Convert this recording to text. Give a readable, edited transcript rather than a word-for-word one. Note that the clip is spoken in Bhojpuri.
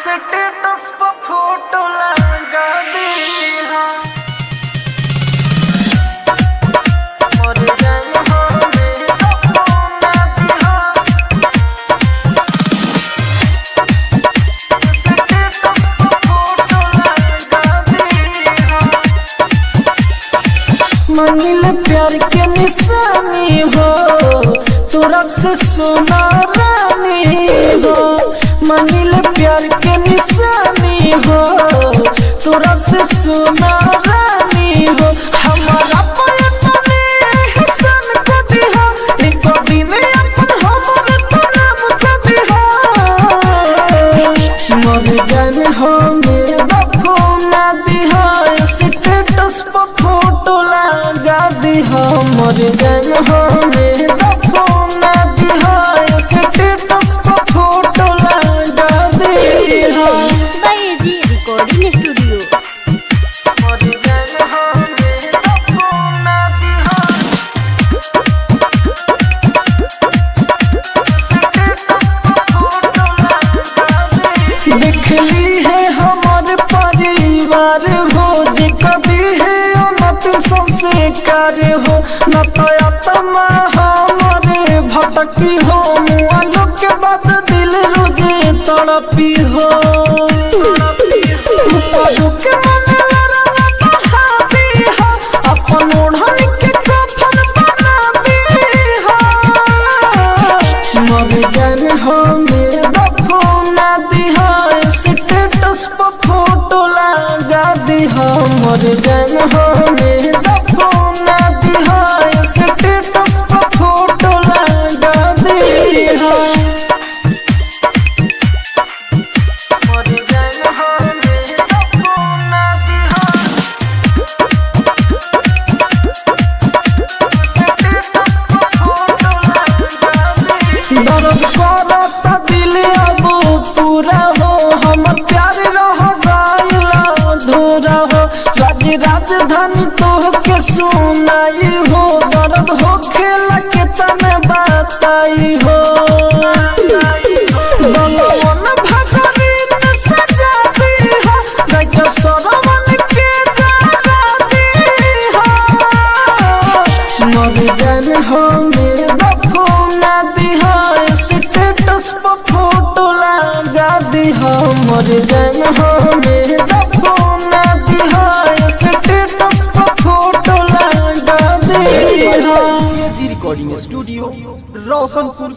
स्टेटस पर फोटो लगा दी मर जाए हो मेरा फोन ना दिहा स्टेटस पर फोटो लगा दिहा मंगिल प्यार के निशानी हो तोरा से सोना रानी हो मंगिल प्यार के निशानी हो तोरा से सोना रानी हो हमारा पयतने हसन को दिहा एक दिन अपन हमर तो नाम को दिहा मर जाने हो मेरा फोन ना दिहा स्टेटस पर फोटो लगा दिहा मर जाने हो मेरा फोन ना दिहा स्टेटस पर फोटो लगा दिहा बायेजी रिकॉर्डिंग स्टूडियो मर जाने हो मेरा फोन ना दिहा स्टेटस पर फोटो लगा दिहा देख ली है हमारे परिवार हो जे कभी है अनंत संस्कार हो न तो आत्मा हमारे भटकी हो मुआलों के बाद दिल रुझे तड़पी हो मुआलों के मन लड़वा बहावी हो अपन ओढ़नी के कफन बना दी हो मर जाने हो मेरा फोन ना दिहा स्टेटस पर फोटो लगा दिहा मर जाने हो मेरा फोन ना दिहा स्टेटस पर फोटो लगा दिहा मर जाने हो मेरा फोन ना दिहा स्टेटस पर फोटो लगा दिहा दर्द करता दिल अब पूरा हो हम प्यार रह गइल अधूरा हो राजधानी तोहके सुनाई हो दर्द हो खेला के तने बताई हो बलवन भगरीत सजा दी हो गैया सरवन के जरा दी हो मर जाने हो मेरा फोन ना दिहा स्टेटस पर फोटो लगा दिहा मर जाने हो मेरा फोन ना दिहा स्टेटस पर फोटो लगा दिहा बायेजी रिकॉर्डिंग स्टूडियो रोशनपुर।